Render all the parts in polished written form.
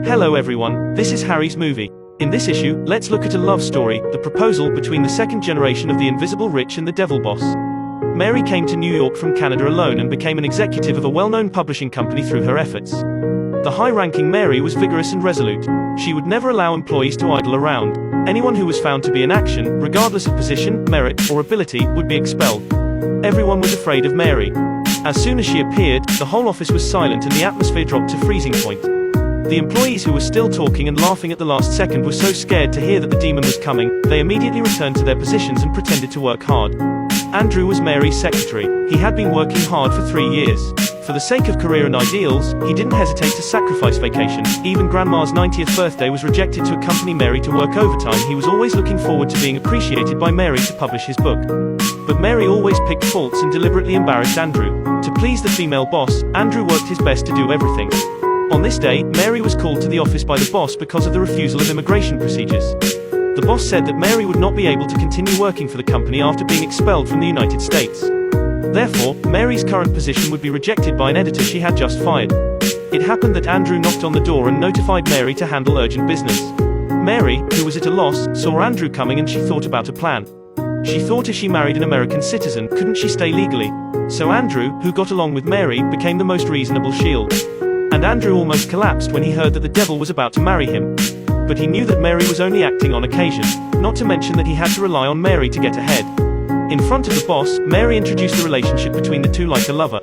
Hello everyone, this is Harry's Movie. In this issue, let's look at a love story, the proposal between the second generation of the invisible rich and the devil boss. Mary came to New York from Canada alone and became an executive of a well-known publishing company through her efforts. The high-ranking Mary was vigorous and resolute. She would never allow employees to idle around. Anyone who was found to be in action, regardless of position, merit, or ability, would be expelled. Everyone was afraid of Mary. As soon as she appeared, the whole office was silent and the atmosphere dropped to freezing point. The employees who were still talking and laughing at the last second were so scared to hear that the demon was coming, they immediately returned to their positions and pretended to work hard. Andrew was Mary's secretary. He had been working hard for 3 years. For the sake of career and ideals, he didn't hesitate to sacrifice vacation. Even Grandma's 90th birthday was rejected to accompany Mary to work overtime. He was always looking forward to being appreciated by Mary to publish his book. But Mary always picked faults and deliberately embarrassed Andrew. To please the female boss, Andrew worked his best to do everything. On this day, Mary was called to the office by the boss because of the refusal of immigration procedures. The boss said that Mary would not be able to continue working for the company after being expelled from the United States. Therefore, Mary's current position would be rejected by an editor she had just fired. It happened that Andrew knocked on the door and notified Mary to handle urgent business. Mary, who was at a loss, saw Andrew coming and she thought about a plan. She thought if she married an American citizen, couldn't she stay legally? So Andrew, who got along with Mary, became the most reasonable shield. And Andrew almost collapsed when he heard that the devil was about to marry him. But he knew that Mary was only acting on occasion, not to mention that he had to rely on Mary to get ahead. In front of the boss, Mary introduced the relationship between the two like a lover.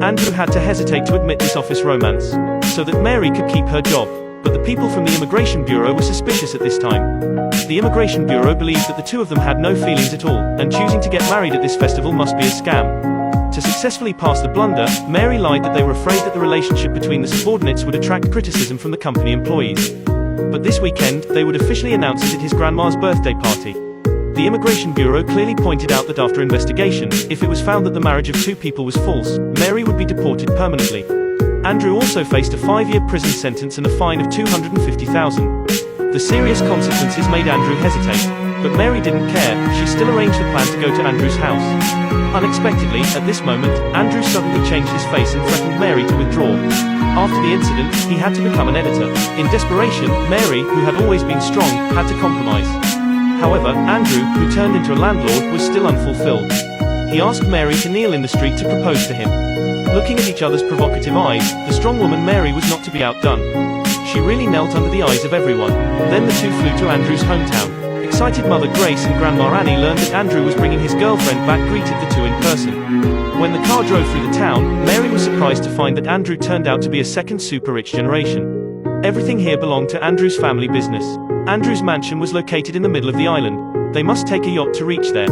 Andrew had to hesitate to admit this office romance, so that Mary could keep her job. But the people from the Immigration Bureau were suspicious at this time. The Immigration Bureau believed that the two of them had no feelings at all, and choosing to get married at this festival must be a scam. To successfully pass the blunder, Mary lied that they were afraid that the relationship between the subordinates would attract criticism from the company employees. But this weekend, they would officially announce it at his grandma's birthday party. The Immigration Bureau clearly pointed out that after investigation, if it was found that the marriage of two people was false, Mary would be deported permanently. Andrew also faced a 5-year prison sentence and a fine of $250,000. The serious consequences made Andrew hesitate, but Mary didn't care. She still arranged the plan to go to Andrew's house. Unexpectedly, at this moment, Andrew suddenly changed his face and threatened Mary to withdraw. After the incident, he had to become an editor. In desperation, Mary, who had always been strong, had to compromise. However, Andrew, who turned into a landlord, was still unfulfilled. He asked Mary to kneel in the street to propose to him. Looking at each other's provocative eyes, the strong woman Mary was not to be outdone. She really knelt under the eyes of everyone. Then the two flew to Andrew's hometown. Excited Mother Grace and Grandma Annie learned that Andrew was bringing his girlfriend back, greeted the two in person. When the car drove through the town, Mary was surprised to find that Andrew turned out to be a second super-rich generation. Everything here belonged to Andrew's family business. Andrew's mansion was located in the middle of the island. They must take a yacht to reach there.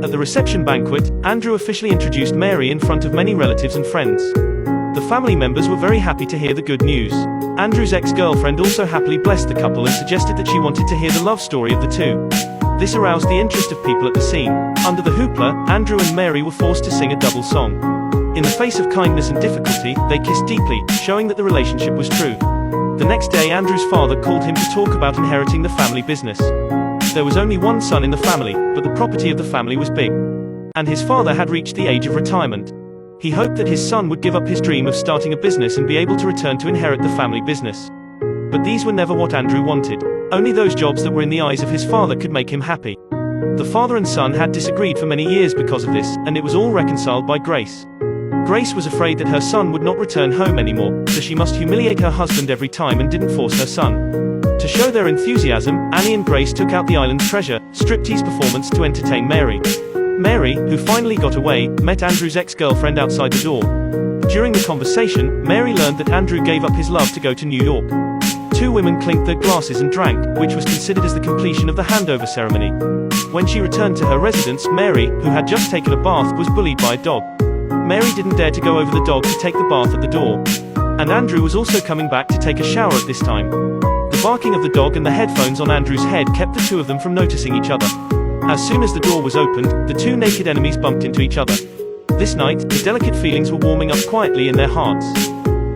At the reception banquet, Andrew officially introduced Mary in front of many relatives and friends. The family members were very happy to hear the good news. Andrew's ex-girlfriend also happily blessed the couple and suggested that she wanted to hear the love story of the two. This aroused the interest of people at the scene. Under the hoopla, Andrew and Mary were forced to sing a double song. In the face of kindness and difficulty, they kissed deeply, showing that the relationship was true. The next day, Andrew's father called him to talk about inheriting the family business. There was only one son in the family, but the property of the family was big. And his father had reached the age of retirement. He hoped that his son would give up his dream of starting a business and be able to return to inherit the family business. But these were never what Andrew wanted. Only those jobs that were in the eyes of his father could make him happy. The father and son had disagreed for many years because of this, and it was all reconciled by Grace. Grace was afraid that her son would not return home anymore, so she must humiliate her husband every time and didn't force her son. To show their enthusiasm, Annie and Grace took out the island's treasure, striptease performance to entertain Mary. Mary, who finally got away, met Andrew's ex-girlfriend outside the door. During the conversation, Mary learned that Andrew gave up his love to go to New York. Two women clinked their glasses and drank, which was considered as the completion of the handover ceremony. When she returned to her residence, Mary, who had just taken a bath, was bullied by a dog. Mary didn't dare to go over the dog to take the bath at the door. And Andrew was also coming back to take a shower at this time. The barking of the dog and the headphones on Andrew's head kept the two of them from noticing each other. As soon as the door was opened, the two naked enemies bumped into each other. This night, the delicate feelings were warming up quietly in their hearts.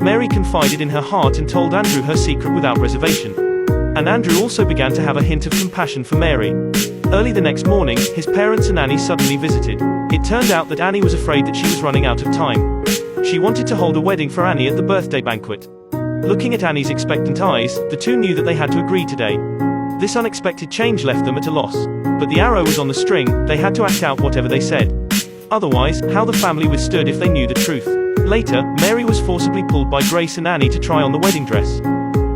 Mary confided in her heart and told Andrew her secret without reservation. And Andrew also began to have a hint of compassion for Mary. Early the next morning, his parents and Annie suddenly visited. It turned out that Annie was afraid that she was running out of time. She wanted to hold a wedding for Annie at the birthday banquet. Looking at Annie's expectant eyes, the two knew that they had to agree today. This unexpected change left them at a loss. But the arrow was on the string, they had to act out whatever they said. Otherwise, how the family withstood if they knew the truth. Later, Mary was forcibly pulled by Grace and Annie to try on the wedding dress.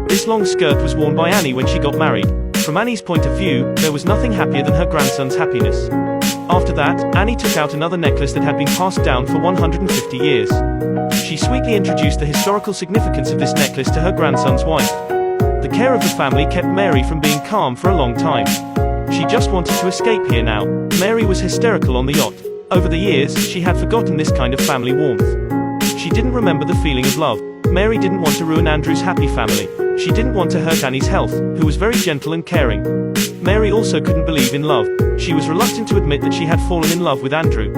This long skirt was worn by Annie when she got married. From Annie's point of view, there was nothing happier than her grandson's happiness. After that, Annie took out another necklace that had been passed down for 150 years. She sweetly introduced the historical significance of this necklace to her grandson's wife. The care of the family kept Mary from being calm for a long time. She just wanted to escape here now. Mary was hysterical on the yacht. Over the years, she had forgotten this kind of family warmth. She didn't remember the feeling of love. Mary didn't want to ruin Andrew's happy family. She didn't want to hurt Annie's health, who was very gentle and caring. Mary also couldn't believe in love. She was reluctant to admit that she had fallen in love with Andrew.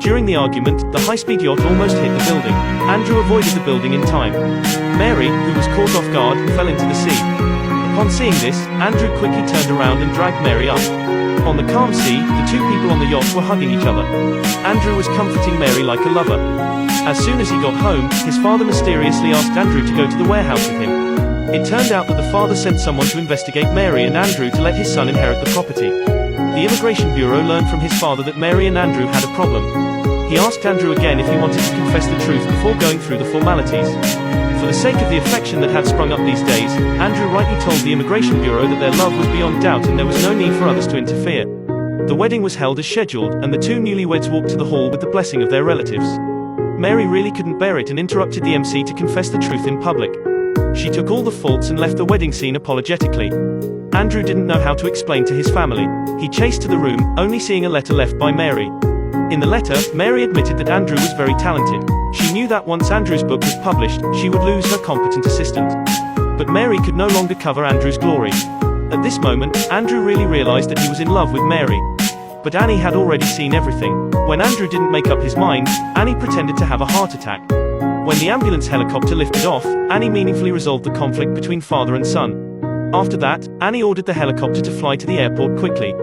During the argument, the high-speed yacht almost hit the building. Andrew avoided the building in time. Mary, who was caught off guard, fell into the sea. Upon seeing this, Andrew quickly turned around and dragged Mary up. On the calm sea, the two people on the yacht were hugging each other. Andrew was comforting Mary like a lover. As soon as he got home, his father mysteriously asked Andrew to go to the warehouse with him. It turned out that the father sent someone to investigate Mary and Andrew to let his son inherit the property. The Immigration Bureau learned from his father that Mary and Andrew had a problem. He asked Andrew again if he wanted to confess the truth before going through the formalities. For the sake of the affection that had sprung up these days, Andrew rightly told the Immigration Bureau that their love was beyond doubt and there was no need for others to interfere. The wedding was held as scheduled, and the two newlyweds walked to the hall with the blessing of their relatives. Mary really couldn't bear it and interrupted the MC to confess the truth in public. She took all the faults and left the wedding scene apologetically. Andrew didn't know how to explain to his family. He chased to the room, only seeing a letter left by Mary. In the letter, Mary admitted that Andrew was very talented. She knew that once Andrew's book was published, she would lose her competent assistant. But Mary could no longer cover Andrew's glory. At this moment, Andrew really realized that he was in love with Mary. But Annie had already seen everything. When Andrew didn't make up his mind, Annie pretended to have a heart attack. When the ambulance helicopter lifted off, Annie meaningfully resolved the conflict between father and son. After that, Annie ordered the helicopter to fly to the airport quickly.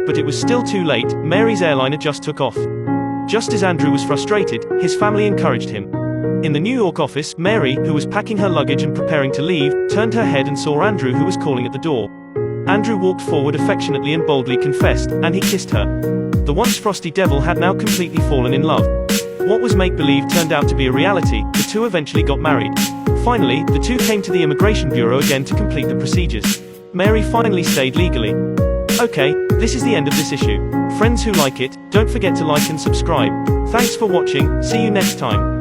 But it was still too late, Mary's airliner just took off. Just as Andrew was frustrated, his family encouraged him. In the New York office, Mary, who was packing her luggage and preparing to leave, turned her head and saw Andrew, who was calling at the door. Andrew walked forward affectionately and boldly confessed, and he kissed her. The once frosty devil had now completely fallen in love. What was make-believe turned out to be a reality. The two eventually got married. Finally, the two came to the Immigration Bureau again to complete the procedures. Mary finally stayed legally. Okay, this is the end of this issue. Friends who like it, don't forget to like and subscribe. Thanks for watching, see you next time.